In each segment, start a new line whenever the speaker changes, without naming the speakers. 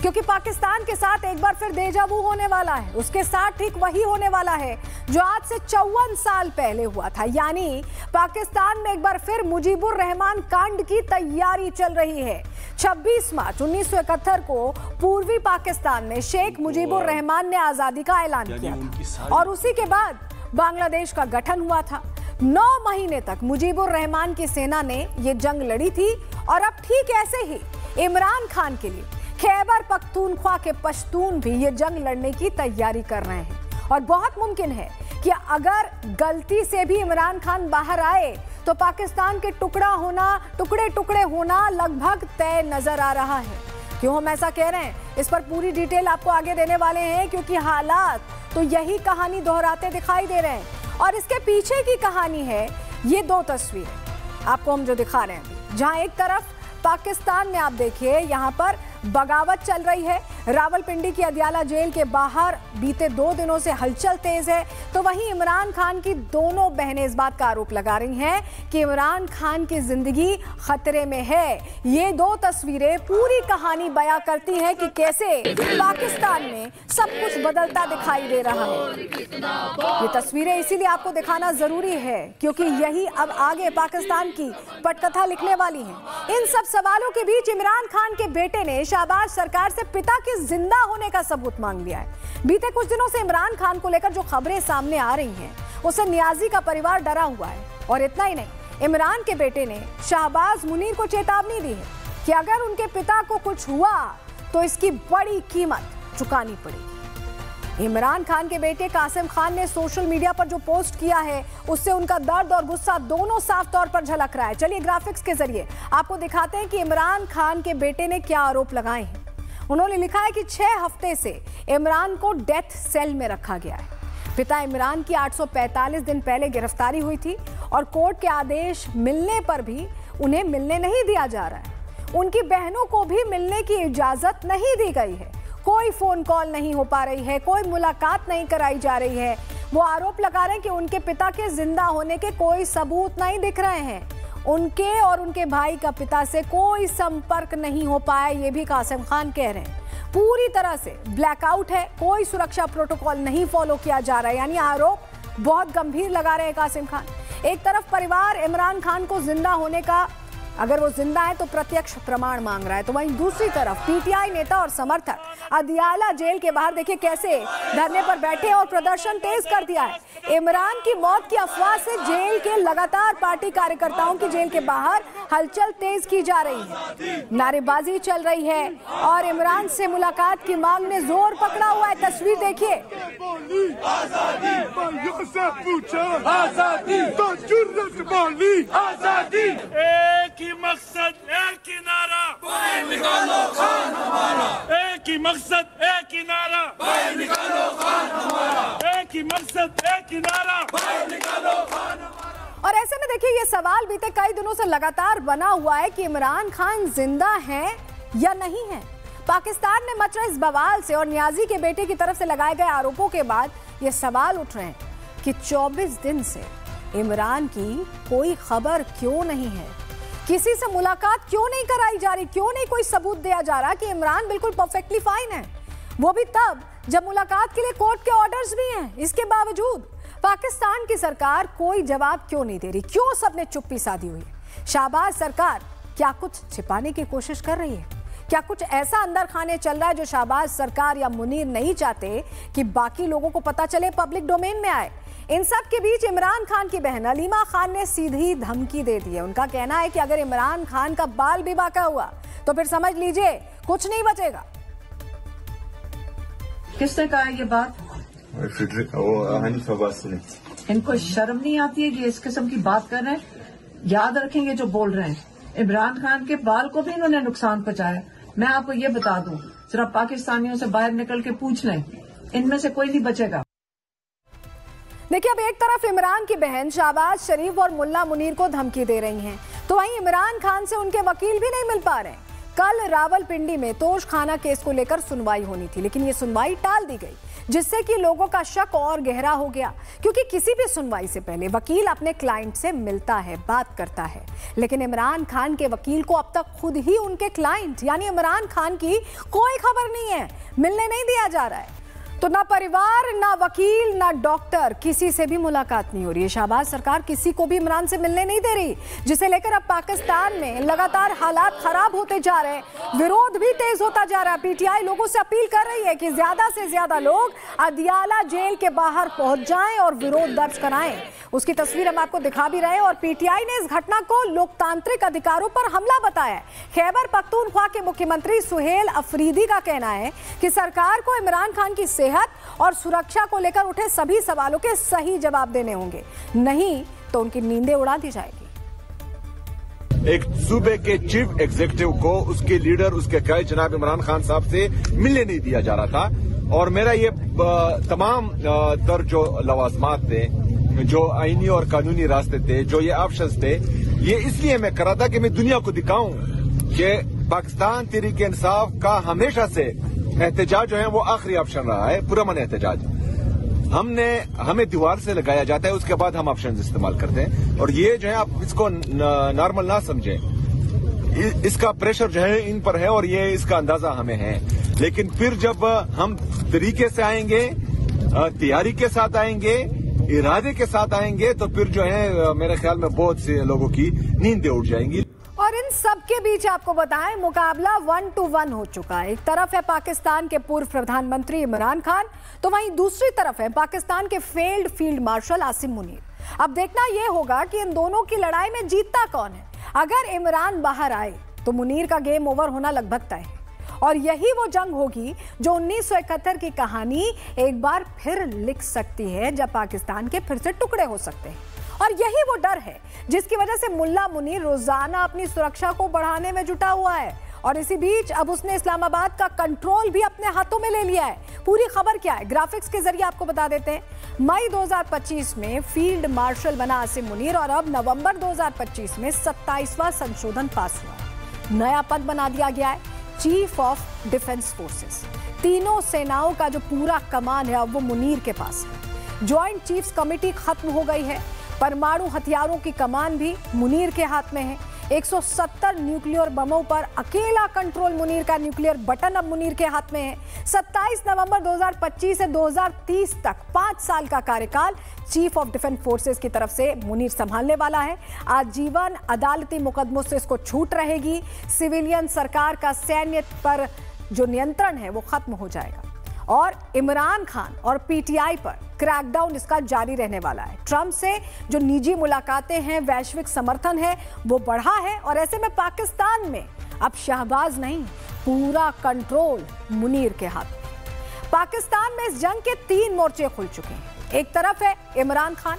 क्योंकि पाकिस्तान के साथ एक बार फिर देजावू होने वाला है। उसके साथ ठीक वही होने वाला है जो आज से 54 साल पहले हुआ था। यानी पाकिस्तान में एक बार फिर मुजीबुर रहमान कांड की तैयारी चल रही है। 26 मार्च 1971 को पूर्वी पाकिस्तान में शेख मुजीबुर रहमान ने आजादी का ऐलान किया था और उसी के बाद बांग्लादेश का गठन हुआ था। 9 महीने तक मुजीबुर रहमान की सेना ने यह जंग लड़ी थी और अब ठीक ऐसे ही इमरान खान के लिए खैबर पख्तूनख्वा के पश्तून भी ये जंग लड़ने की तैयारी कर रहे हैं और बहुत मुमकिन है कि अगर गलती से भी इमरान खान बाहर आए तो पाकिस्तान के टुकड़े टुकड़े होना लगभग तय नजर आ रहा है। क्यों हम ऐसा कह रहे हैं, इस पर पूरी डिटेल आपको आगे देने वाले हैं, क्योंकि हालात तो यही कहानी दोहराते दिखाई दे रहे हैं। और इसके पीछे की कहानी है ये 2 तस्वीरें आपको हम जो दिखा रहे हैं, जहां एक तरफ पाकिस्तान में आप देखिए यहां पर बगावत चल रही है। रावलपिंडी की अदियाला जेल के बाहर बीते 2 दिनों से हलचल तेज है, तो वहीं इमरान खान की दोनों बहनें इस बात का आरोप लगा रही हैं कि इमरान खान की जिंदगी खतरे में है। ये 2 तस्वीरें पूरी कहानी बयां करती हैं कि कैसे पाकिस्तान में सब कुछ बदलता दिखाई दे रहा है। ये तस्वीरें इसीलिए आपको दिखाना जरूरी है क्योंकि यही अब आगे पाकिस्तान की पटकथा लिखने वाली है। इन सब सवालों के बीच इमरान खान के बेटे ने शहबाज सरकार से पिता के जिंदा होने का सबूत मांग लिया है। बीते कुछ दिनों से इमरान खान को लेकर जो खबरें सामने आ रही हैं, उससे नियाजी का परिवार डरा हुआ है। और इतना ही नहीं, इमरान के बेटे ने शहबाज मुनीर को चेतावनी दी है कि अगर उनके पिता को कुछ हुआ तो इसकी बड़ी कीमत चुकानी पड़ेगी। इमरान खान के बेटे कासिम खान ने सोशल मीडिया पर जो पोस्ट किया है उससे उनका दर्द और गुस्सा दोनों साफ तौर पर झलक रहा है। चलिए ग्राफिक्स के जरिए आपको दिखाते हैं कि इमरान खान के बेटे ने क्या आरोप लगाए हैं। उन्होंने लिखा है कि 6 हफ्ते से इमरान को डेथ सेल में रखा गया है। पिता इमरान की 845 दिन पहले गिरफ्तारी हुई थी और कोर्ट के आदेश मिलने पर भी उन्हें मिलने नहीं दिया जा रहा है। उनकी बहनों को भी मिलने की इजाजत नहीं दी गई है। कोई फोन कॉल नहीं हो पा रही है, कोई मुलाकात नहीं कराई जा रही है। वो आरोप लगा रहे हैं कि उनके पिता के जिंदा होने के कोई सबूत नहीं दिख रहे हैं। उनके और उनके भाई का पिता से कोई संपर्क नहीं हो पाया, ये भी कासिम खान कह रहे हैं। पूरी तरह से ब्लैकआउट है, कोई सुरक्षा प्रोटोकॉल नहीं फॉलो किया जा रहा है। यानी आरोप बहुत गंभीर लगा रहे हैं कासिम खान। एक तरफ परिवार इमरान खान को जिंदा होने का, अगर वो जिंदा है तो प्रत्यक्ष प्रमाण मांग रहा है, तो वहीं दूसरी तरफ पीटीआई नेता और समर्थक अदियाला जेल के बाहर देखिए कैसे धरने पर बैठे और प्रदर्शन तेज कर दिया है। इमरान की मौत की अफवाह से जेल के लगातार पार्टी कार्यकर्ताओं की जेल के बाहर हलचल तेज की जा रही है, नारेबाजी चल रही है और इमरान से मुलाकात की मांग ने जोर पकड़ा हुआ है। तस्वीर देखिए,
मकसद एक ही नारा, बाहर निकालो खान हमारा। एक ही मकसद एक ही नारा, बाहर निकालो खान हमारा। एक ही मकसद एक ही नारा, बाहर निकालो खान हमारा।
और ऐसे में देखिए ये सवाल बीते कई दिनों से लगातार बना हुआ है कि इमरान खान जिंदा हैं या नहीं है। पाकिस्तान में मच रहे इस बवाल से और नियाजी के बेटे की तरफ से लगाए गए आरोपों के बाद ये सवाल उठ रहे हैं कि 24 दिन से इमरान की कोई खबर क्यों नहीं है, किसी से मुलाकात क्यों नहीं कराई जा रही, क्यों नहीं कोई सबूत दिया जा रहा कि इमरान बिल्कुल परफेक्टली फाइन है, वो भी तब जब मुलाकात के लिए कोर्ट के ऑर्डर्स भी हैं। इसके बावजूद पाकिस्तान की सरकार कोई जवाब क्यों नहीं दे रही, क्यों सबने चुप्पी साधी हुई है। शहबाज सरकार क्या कुछ छिपाने की कोशिश कर रही है? क्या कुछ ऐसा अंदर खाने चल रहा है जो शहबाज सरकार या मुनीर नहीं चाहते कि बाकी लोगों को पता चले, पब्लिक डोमेन में आए? इन सब के बीच इमरान खान की बहन अलीमा खान ने सीधी धमकी दे दी है। उनका कहना है कि अगर इमरान खान का बाल भी बाका हुआ तो फिर समझ लीजिए कुछ नहीं बचेगा।
किसने कहा ये बात? इनको शर्म नहीं आती है कि इस किस्म की बात कर रहे हैं? याद रखेंगे जो बोल रहे हैं, इमरान खान के बाल को भी इन्होंने नुकसान पहुंचाया। मैं आपको ये बता दूं, सिर्फ पाकिस्तानियों से बाहर निकल के पूछ लें, इनमें से कोई नहीं बचेगा।
देखिए अब एक तरफ इमरान की बहन शहबाज शरीफ और मुल्ला मुनीर को धमकी दे रही हैं, तो वहीं इमरान खान से उनके वकील भी नहीं मिल पा रहे हैं। कल रावलपिंडी में तोशखाना केस को लेकर सुनवाई होनी थी, लेकिन ये सुनवाई टाल दी गई, जिससे कि लोगों का शक और गहरा हो गया। क्योंकि किसी भी सुनवाई से पहले वकील अपने क्लाइंट से मिलता है, बात करता है, लेकिन इमरान खान के वकील को अब तक खुद ही उनके क्लाइंट यानी इमरान खान की कोई खबर नहीं है, मिलने नहीं दिया जा रहा है। तो ना परिवार, ना वकील, ना डॉक्टर, किसी से भी मुलाकात नहीं हो रही है। शहबाज सरकार किसी को भी इमरान से मिलने नहीं दे रही, जिसे लेकर अब पाकिस्तान में लगातार हालात खराब होते जा रहे हैं, विरोध भी तेज होता जा रहा है। पीटीआई लोगों से अपील कर रही है कि ज्यादा से ज्यादा लोग अदियाला जेल के बाहर पहुंच जाएं और विरोध दर्ज कराएं। उसकी तस्वीर हम आपको दिखा भी रहे हैं। और पीटीआई ने इस घटना को लोकतांत्रिक अधिकारों पर हमला बताया है। खैबर पख्तूनख्वा के मुख्यमंत्री सुहेल अफरीदी का कहना है कि सरकार को इमरान खान की सेहत और सुरक्षा को लेकर उठे सभी सवालों के सही जवाब देने होंगे, नहीं तो उनकी नींदें उड़ा दी जाएगी।
एक सूबे के चीफ एग्जीक्यूटिव को उसके लीडर, उसके कायद जनाब इमरान खान साहब से मिलने नहीं दिया जा रहा था। और मेरा ये तमाम तर जो लवाजमात थे, जो आईनी और कानूनी रास्ते थे, जो ये ऑप्शंस थे, ये इसलिए मैं कर रहा था कि मैं दुनिया को दिखाऊं कि पाकिस्तान तहरीक इंसाफ का हमेशा से एहतजाज जो है वो आखिरी ऑप्शन रहा है, पुरअमन एहतजाज। हमें दीवार से लगाया जाता है, उसके बाद हम ऑप्शन इस्तेमाल करते हैं। और ये जो है आप इसको नॉर्मल ना समझें, इसका प्रेशर जो है इन पर है और ये इसका अंदाजा हमें है। लेकिन फिर जब हम तरीके से आएंगे, तैयारी के साथ आएंगे, इरादे के साथ आएंगे, तो फिर जो है मेरे ख्याल में बहुत से लोगों की नींदें उड़ जाएंगी।
और इन सब के बीच आपको बताएं, मुकाबला 1-1 हो चुका है। एक तरफ है पाकिस्तान के पूर्व प्रधानमंत्री इमरान खान, तो वहीं दूसरी तरफ है पाकिस्तान के failed field marshal Asim Munir. अब देखना यह होगा कि इन दोनों की लड़ाई में जीतता कौन है। अगर इमरान बाहर आए तो मुनीर का गेम ओवर होना लगभग तय है, और यही वो जंग होगी जो 1971 की कहानी एक बार फिर लिख सकती है, जब पाकिस्तान के फिर से टुकड़े हो सकते हैं। और यही वो डर है जिसकी वजह से मुल्ला मुनीर रोजाना अपनी सुरक्षा को बढ़ाने में जुटा हुआ है। और इसी बीच अब उसने इस्लामाबाद का कंट्रोल भी अपने हाथों में ले लिया है। पूरी खबर क्या है, ग्राफिक्स के जरिए आपको बता देते हैं। मई 2025 में फील्ड मार्शल बना आसिम मुनीर, और अब नवंबर 2025 में 27वां संशोधन पास हुआ। नया पद बना दिया गया है, चीफ ऑफ डिफेंस फोर्सेस। तीनों सेनाओं का जो पूरा कमान है अब वो मुनीर के पास है। ज्वाइंट चीफ्स कमेटी खत्म हो गई है। परमाणु हथियारों की कमान भी मुनीर के हाथ में है। 170 न्यूक्लियर बमों पर अकेला कंट्रोल मुनीर का, न्यूक्लियर बटन अब मुनीर के हाथ में है। 27 नवंबर 2025 से 2030 तक 5 साल का कार्यकाल चीफ ऑफ डिफेंस फोर्सेस की तरफ से मुनीर संभालने वाला है। आजीवन अदालती मुकदमों से इसको छूट रहेगी। सिविलियन सरकार का सैन्य पर जो नियंत्रण है वो खत्म हो जाएगा, और इमरान खान और पीटीआई पर क्रैकडाउन इसका जारी रहने वाला है। ट्रंप से जो निजी मुलाकातें हैं, वैश्विक समर्थन है, वो बढ़ा है। और ऐसे में पाकिस्तान में अब शहबाज नहीं, पूरा कंट्रोल मुनीर के हाथ में। पाकिस्तान में इस जंग के 3 मोर्चे खुल चुके हैं। एक तरफ है इमरान खान,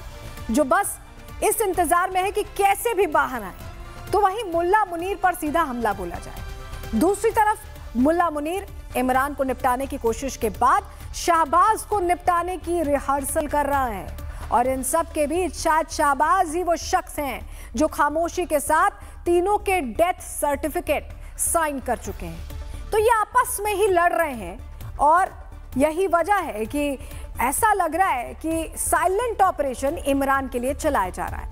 जो बस इस इंतजार में है कि कैसे भी बाहर आए तो वहीं मुल्ला मुनीर पर सीधा हमला बोला जाए। दूसरी तरफ मुल्ला मुनीर इमरान को निपटाने की कोशिश के बाद शहबाज को निपटाने की रिहर्सल कर रहा है। और इन सब के बीच शायद शहबाज ही वो शख्स हैं जो खामोशी के साथ तीनों के डेथ सर्टिफिकेट साइन कर चुके हैं। तो ये आपस में ही लड़ रहे हैं, और यही वजह है कि ऐसा लग रहा है कि साइलेंट ऑपरेशन इमरान के लिए चलाया जा रहा है।